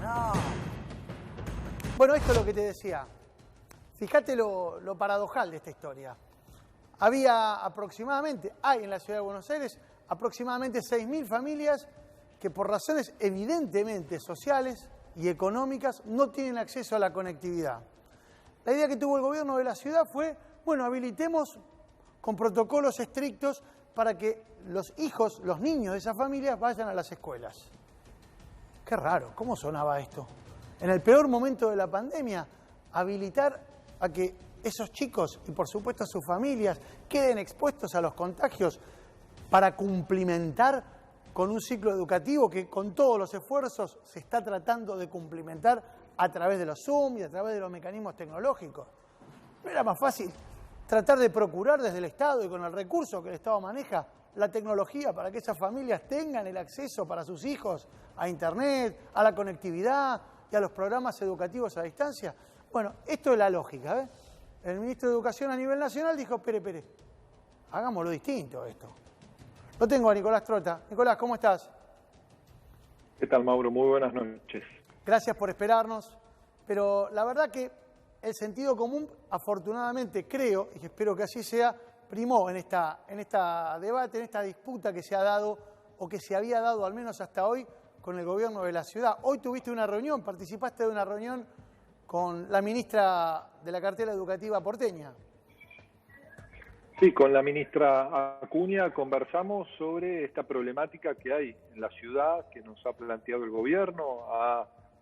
no. Bueno, esto es lo que te decía. Fíjate lo paradojal de esta historia. Había hay en la ciudad de Buenos Aires aproximadamente 6.000 familias que por razones evidentemente sociales y económicas no tienen acceso a la conectividad. La idea que tuvo el gobierno de la ciudad fue, bueno, habilitemos con protocolos estrictos para que los hijos, los niños de esas familias vayan a las escuelas. Qué raro, ¿cómo sonaba esto? En el peor momento de la pandemia, habilitar a que esos chicos y por supuesto sus familias queden expuestos a los contagios para cumplimentar con un ciclo educativo que con todos los esfuerzos se está tratando de cumplimentar a través de los Zoom y a través de los mecanismos tecnológicos. ¿No era más fácil tratar de procurar desde el Estado y con el recurso que el Estado maneja la tecnología para que esas familias tengan el acceso para sus hijos a Internet, a la conectividad y a los programas educativos a distancia? Bueno, esto es la lógica, ¿ves? El ministro de Educación a nivel nacional dijo, espere, hagámoslo distinto esto. Lo tengo a Nicolás Trota. Nicolás, ¿cómo estás? ¿Qué tal, Mauro? Muy buenas noches. Gracias por esperarnos, pero la verdad que el sentido común, afortunadamente, creo, y espero que así sea, primó en esta debate, en esta disputa que se ha dado, o que se había dado al menos hasta hoy, con el gobierno de la ciudad. Hoy tuviste una reunión, participaste de una reunión con la ministra de la cartera educativa porteña. Sí, con la ministra Acuña conversamos sobre esta problemática que hay en la ciudad, que nos ha planteado el gobierno,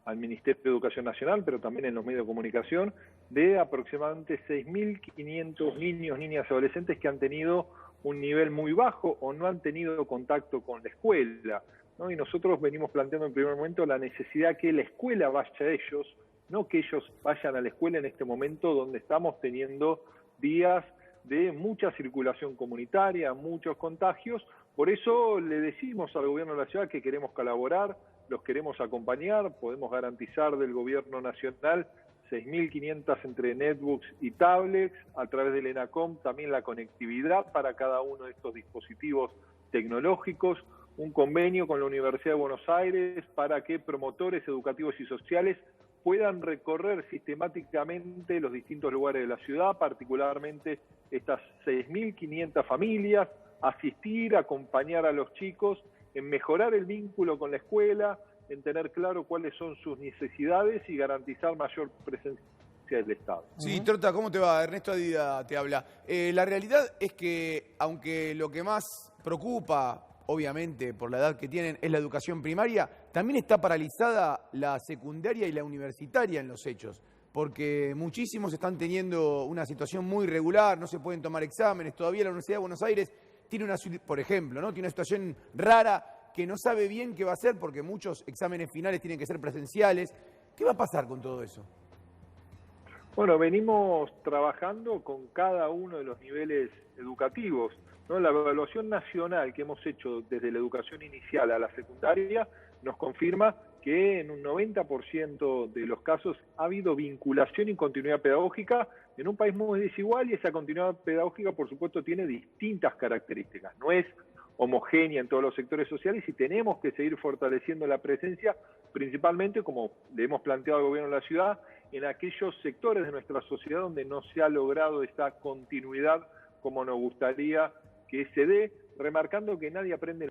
al Ministerio de Educación Nacional, pero también en los medios de comunicación, de aproximadamente 6.500 niños, niñas y adolescentes que han tenido un nivel muy bajo o no han tenido contacto con la escuela, ¿no? Y nosotros venimos planteando en primer momento la necesidad que la escuela vaya a ellos, no que ellos vayan a la escuela en este momento donde estamos teniendo días de mucha circulación comunitaria, muchos contagios. Por eso le decimos al gobierno de la ciudad que queremos colaborar, los queremos acompañar, podemos garantizar del gobierno nacional 6.500 entre netbooks y tablets, a través del ENACOM también la conectividad para cada uno de estos dispositivos tecnológicos, un convenio con la Universidad de Buenos Aires para que promotores educativos y sociales puedan recorrer sistemáticamente los distintos lugares de la ciudad, particularmente estas 6.500 familias, asistir, acompañar a los chicos en mejorar el vínculo con la escuela, en tener claro cuáles son sus necesidades y garantizar mayor presencia del Estado. Sí, Trota, ¿cómo te va? Ernesto Adida te habla. La realidad es que, aunque lo que más preocupa, obviamente, por la edad que tienen, es la educación primaria, también está paralizada la secundaria y la universitaria en los hechos, porque muchísimos están teniendo una situación muy irregular, no se pueden tomar exámenes, todavía la Universidad de Buenos Aires tiene por ejemplo, ¿no? Tiene una situación rara que no sabe bien qué va a hacer porque muchos exámenes finales tienen que ser presenciales. ¿Qué va a pasar con todo eso? Bueno, venimos trabajando con cada uno de los niveles educativos, ¿no? La evaluación nacional que hemos hecho desde la educación inicial a la secundaria nos confirma que en un 90% de los casos ha habido vinculación y continuidad pedagógica en un país muy desigual, y esa continuidad pedagógica, por supuesto, tiene distintas características. No es homogénea en todos los sectores sociales y tenemos que seguir fortaleciendo la presencia, principalmente, como le hemos planteado al gobierno de la ciudad, en aquellos sectores de nuestra sociedad donde no se ha logrado esta continuidad como nos gustaría que se dé, remarcando que nadie aprende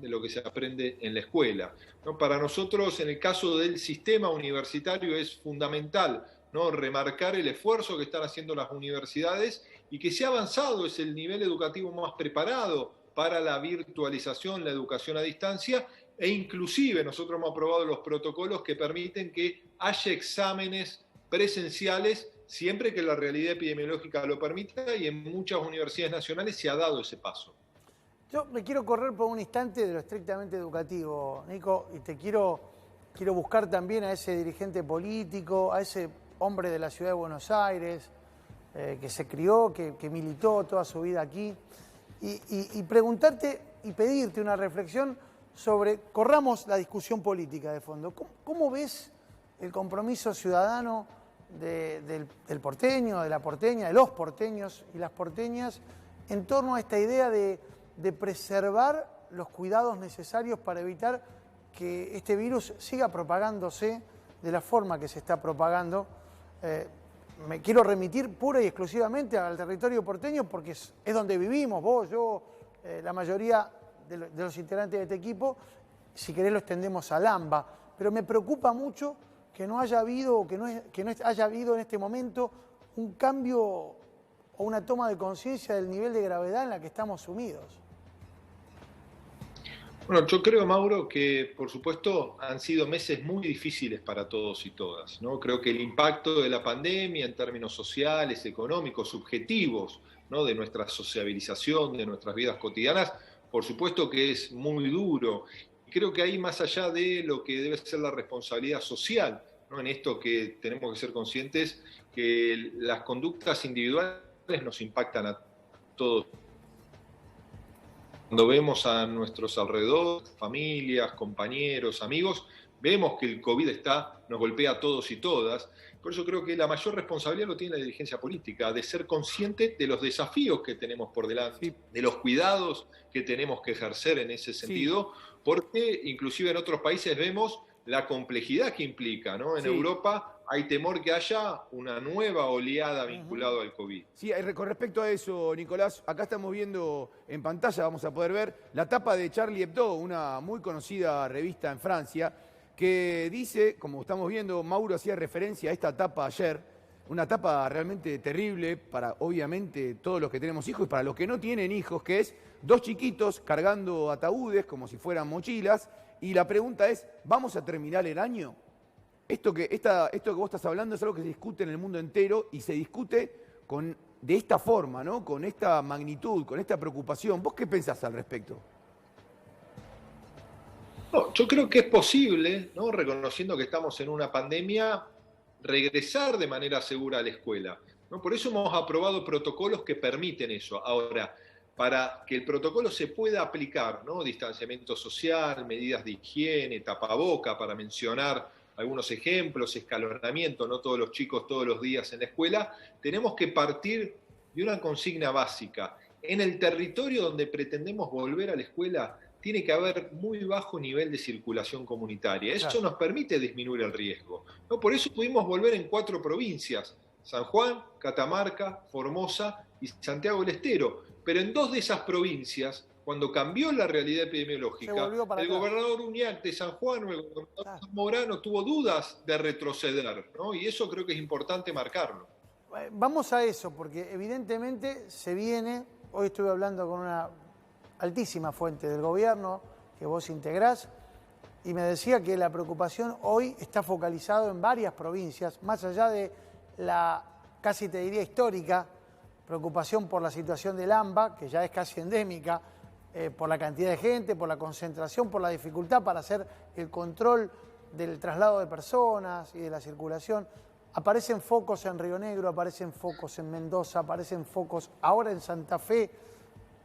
de lo que se aprende en la escuela, ¿no? Para nosotros, en el caso del sistema universitario, es fundamental, ¿no?, remarcar el esfuerzo que están haciendo las universidades y que se ha avanzado, es el nivel educativo más preparado para la virtualización, la educación a distancia, e inclusive nosotros hemos aprobado los protocolos que permiten que haya exámenes presenciales siempre que la realidad epidemiológica lo permita, y en muchas universidades nacionales se ha dado ese paso. Yo me quiero correr por un instante de lo estrictamente educativo, Nico, y te quiero buscar también a ese dirigente político, a ese hombre de la ciudad de Buenos Aires, que se crió, que militó toda su vida aquí, y preguntarte y pedirte una reflexión sobre, corramos la discusión política de fondo. ¿Cómo ves el compromiso ciudadano del porteño, de la porteña, de los porteños y las porteñas en torno a esta idea de preservar los cuidados necesarios para evitar que este virus siga propagándose de la forma que se está propagando. Me quiero remitir pura y exclusivamente al territorio porteño porque es donde vivimos, vos, yo, la mayoría de los integrantes de este equipo. Si querés lo extendemos al AMBA, pero me preocupa mucho que no haya habido o que no haya habido en este momento un cambio o una toma de conciencia del nivel de gravedad en la que estamos sumidos. Bueno, yo creo, Mauro, que por supuesto han sido meses muy difíciles para todos y todas, ¿no? Creo que el impacto de la pandemia en términos sociales, económicos, subjetivos, ¿no? De nuestra sociabilización, de nuestras vidas cotidianas, por supuesto que es muy duro. Y creo que ahí, más allá de lo que debe ser la responsabilidad social, ¿no? En esto que tenemos que ser conscientes, que las conductas individuales nos impactan a todos. Cuando vemos a nuestros alrededores, familias, compañeros, amigos, vemos que el COVID nos golpea a todos y todas. Por eso creo que la mayor responsabilidad lo tiene la dirigencia política, de ser consciente de los desafíos que tenemos por delante, sí, de los cuidados que tenemos que ejercer en ese sentido, sí, porque inclusive en otros países vemos la complejidad que implica, ¿no? En Europa hay temor que haya una nueva oleada vinculada al COVID. Sí, con respecto a eso, Nicolás, acá estamos viendo en pantalla, vamos a poder ver la tapa de Charlie Hebdo, una muy conocida revista en Francia, que dice, como estamos viendo, Mauro hacía referencia a esta tapa ayer, una tapa realmente terrible para, obviamente, todos los que tenemos hijos y para los que no tienen hijos, que es 2 chiquitos cargando ataúdes como si fueran mochilas, y la pregunta es, ¿vamos a terminar el año? Esto que vos estás hablando es algo que se discute en el mundo entero y se discute de esta forma, ¿no? Con esta magnitud, con esta preocupación. ¿Vos qué pensás al respecto? No, yo creo que es posible, ¿no? Reconociendo que estamos en una pandemia, regresar de manera segura a la escuela, ¿no? Por eso hemos aprobado protocolos que permiten eso. Ahora, para que el protocolo se pueda aplicar, ¿no? Distanciamiento social, medidas de higiene, tapaboca, para mencionar algunos ejemplos, escalonamiento, no todos los chicos todos los días en la escuela, tenemos que partir de una consigna básica. En el territorio donde pretendemos volver a la escuela, tiene que haber muy bajo nivel de circulación comunitaria. Eso nos permite disminuir el riesgo, ¿no? Por eso pudimos volver en 4 provincias, San Juan, Catamarca, Formosa y Santiago del Estero. Pero en 2 de esas provincias, cuando cambió la realidad epidemiológica, el gobernador Uñac de San Juan o el gobernador Zamorano tuvo dudas de retroceder, ¿no? Y eso creo que es importante marcarlo. Vamos a eso, porque evidentemente se viene, hoy estuve hablando con una altísima fuente del gobierno que vos integrás, y me decía que la preocupación hoy está focalizada en varias provincias, más allá de la, casi te diría histórica, preocupación por la situación del AMBA, que ya es casi endémica, por la cantidad de gente, por la concentración, por la dificultad para hacer el control del traslado de personas y de la circulación. Aparecen focos en Río Negro, aparecen focos en Mendoza, aparecen focos ahora en Santa Fe,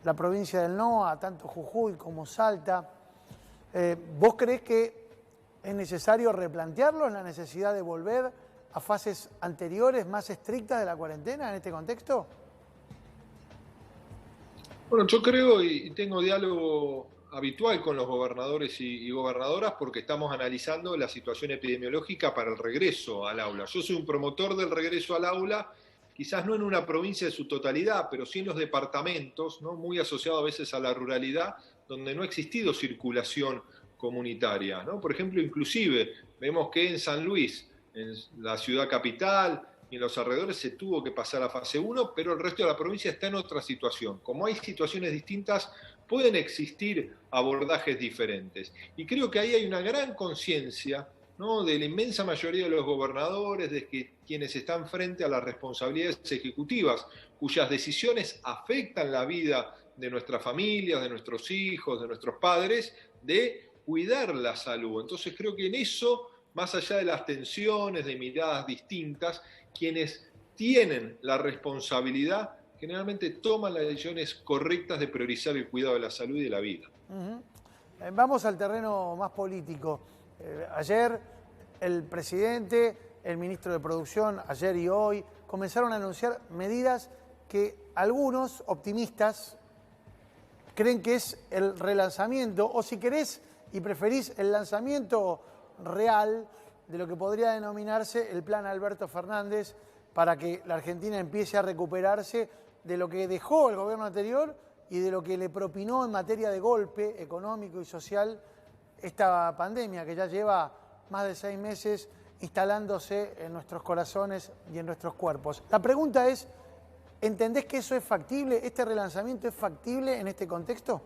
la provincia del NOA, tanto Jujuy como Salta. ¿Vos creés que es necesario replantearlo en la necesidad de volver a fases anteriores más estrictas de la cuarentena en este contexto? Bueno, yo creo y tengo diálogo habitual con los gobernadores y gobernadoras porque estamos analizando la situación epidemiológica para el regreso al aula. Yo soy un promotor del regreso al aula, quizás no en una provincia de su totalidad, pero sí en los departamentos, ¿no? Muy asociado a veces a la ruralidad, donde no ha existido circulación comunitaria, ¿no? Por ejemplo, inclusive vemos que en San Luis, en la ciudad capital y en los alrededores se tuvo que pasar a fase 1, pero el resto de la provincia está en otra situación. Como hay situaciones distintas, pueden existir abordajes diferentes. Y creo que ahí hay una gran conciencia, ¿no? De la inmensa mayoría de los gobernadores, de que quienes están frente a las responsabilidades ejecutivas, cuyas decisiones afectan la vida de nuestras familias, de nuestros hijos, de nuestros padres, de cuidar la salud. Entonces creo que en eso, más allá de las tensiones, de miradas distintas, quienes tienen la responsabilidad generalmente toman las decisiones correctas de priorizar el cuidado de la salud y de la vida. Vamos al terreno más político. Ayer el presidente, el ministro de Producción, ayer y hoy, comenzaron a anunciar medidas que algunos optimistas creen que es el relanzamiento, o si querés, y preferís el lanzamiento real de lo que podría denominarse el plan Alberto Fernández para que la Argentina empiece a recuperarse de lo que dejó el gobierno anterior y de lo que le propinó en materia de golpe económico y social esta pandemia que ya lleva más de 6 meses instalándose en nuestros corazones y en nuestros cuerpos. La pregunta es, ¿entendés que eso es factible? ¿Este relanzamiento es factible en este contexto?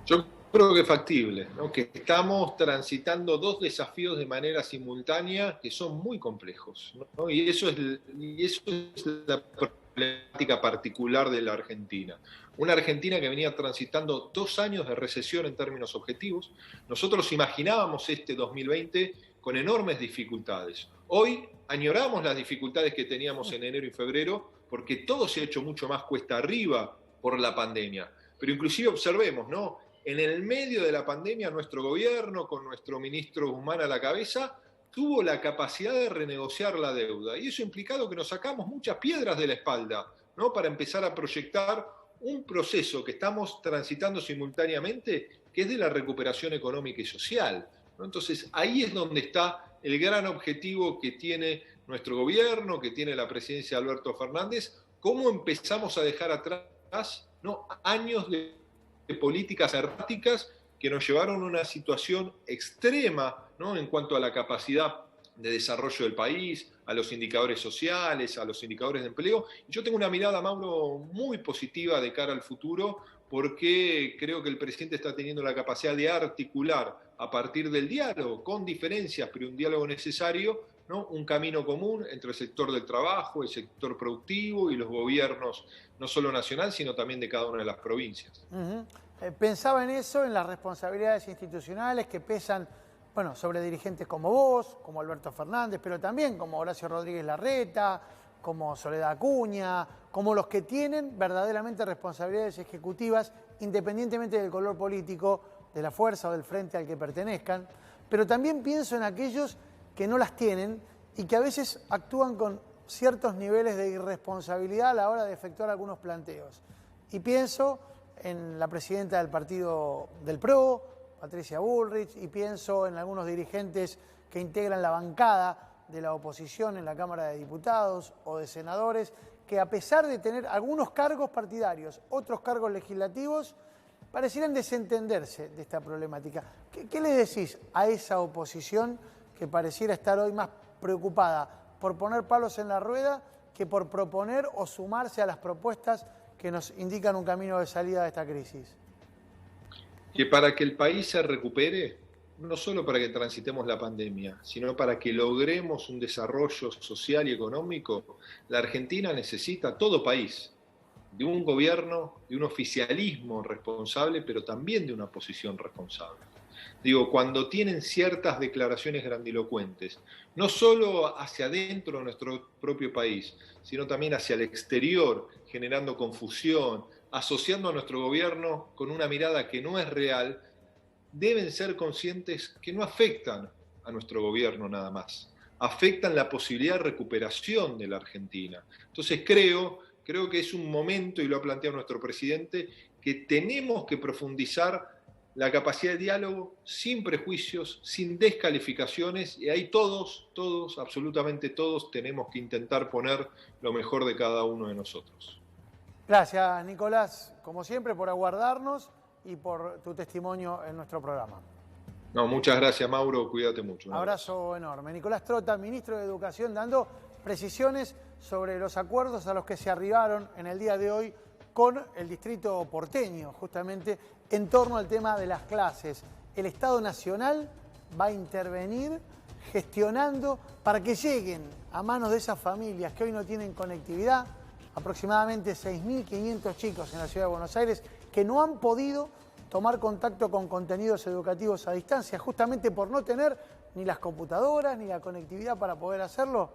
Yo creo que es factible, ¿no? Que estamos transitando 2 desafíos de manera simultánea que son muy complejos, ¿no? Y eso es la problemática particular de la Argentina. Una Argentina que venía transitando 2 años de recesión en términos objetivos. Nosotros imaginábamos este 2020 con enormes dificultades. Hoy añoramos las dificultades que teníamos en enero y febrero porque todo se ha hecho mucho más cuesta arriba por la pandemia. Pero inclusive observemos, ¿no? En el medio de la pandemia, nuestro gobierno, con nuestro ministro Guzmán a la cabeza, tuvo la capacidad de renegociar la deuda. Y eso ha implicado que nos sacamos muchas piedras de la espalda, ¿no? Para empezar a proyectar un proceso que estamos transitando simultáneamente, que es de la recuperación económica y social, ¿no? Entonces, ahí es donde está el gran objetivo que tiene nuestro gobierno, que tiene la presidencia de Alberto Fernández, cómo empezamos a dejar atrás, ¿no? Años de políticas erráticas que nos llevaron a una situación extrema, ¿no? En cuanto a la capacidad de desarrollo del país, a los indicadores sociales, a los indicadores de empleo. Y yo tengo una mirada, Mauro, muy positiva de cara al futuro, porque creo que el presidente está teniendo la capacidad de articular a partir del diálogo, con diferencias, pero un diálogo necesario, ¿no? Un camino común entre el sector del trabajo, el sector productivo y los gobiernos, no solo nacional, sino también de cada una de las provincias. Pensaba en eso, en las responsabilidades institucionales que pesan, bueno, sobre dirigentes como vos, como Alberto Fernández, pero también como Horacio Rodríguez Larreta, como Soledad Acuña, como los que tienen verdaderamente responsabilidades ejecutivas, independientemente del color político, de la fuerza o del frente al que pertenezcan. Pero también pienso en aquellos que no las tienen y que a veces actúan con ciertos niveles de irresponsabilidad a la hora de efectuar algunos planteos. Y pienso en la presidenta del partido del PRO, Patricia Bullrich, y pienso en algunos dirigentes que integran la bancada de la oposición en la Cámara de Diputados o de senadores, que a pesar de tener algunos cargos partidarios, otros cargos legislativos, parecieran desentenderse de esta problemática. ¿Qué le decís a esa oposición que pareciera estar hoy más preocupada por poner palos en la rueda que por proponer o sumarse a las propuestas que nos indican un camino de salida de esta crisis? Que para que el país se recupere, no solo para que transitemos la pandemia, sino para que logremos un desarrollo social y económico, la Argentina necesita, todo país, de un gobierno, de un oficialismo responsable, pero también de una oposición responsable. Digo, cuando tienen ciertas declaraciones grandilocuentes, no solo hacia adentro de nuestro propio país, sino también hacia el exterior, generando confusión, asociando a nuestro gobierno con una mirada que no es real, deben ser conscientes que no afectan a nuestro gobierno nada más, afectan la posibilidad de recuperación de la Argentina. Entonces creo que es un momento, y lo ha planteado nuestro presidente, que tenemos que profundizar la capacidad de diálogo sin prejuicios, sin descalificaciones, y ahí todos, absolutamente todos, tenemos que intentar poner lo mejor de cada uno de nosotros. Gracias, Nicolás, como siempre, por aguardarnos y por tu testimonio en nuestro programa. No, muchas gracias, Mauro, cuídate mucho. Un abrazo enorme. Nicolás Trota, ministro de Educación, dando precisiones sobre los acuerdos a los que se arribaron en el día de hoy con el distrito porteño, justamente en torno al tema de las clases. El Estado Nacional va a intervenir gestionando para que lleguen a manos de esas familias que hoy no tienen conectividad, aproximadamente 6.500 chicos en la Ciudad de Buenos Aires que no han podido tomar contacto con contenidos educativos a distancia, justamente por no tener ni las computadoras ni la conectividad para poder hacerlo.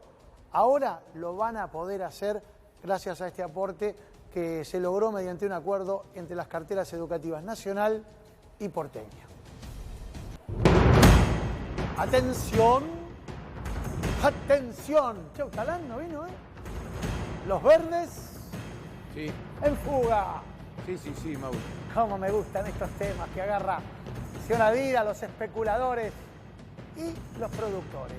Ahora lo van a poder hacer gracias a este aporte que se logró mediante un acuerdo entre las carteras educativas nacional y porteña. ¡Atención! ¡Atención! Che, Talán no vino, ¿eh? Los verdes sí. En fuga. Sí, Mauro. Cómo me gustan estos temas que agarra Acción Adidas, los especuladores y los productores.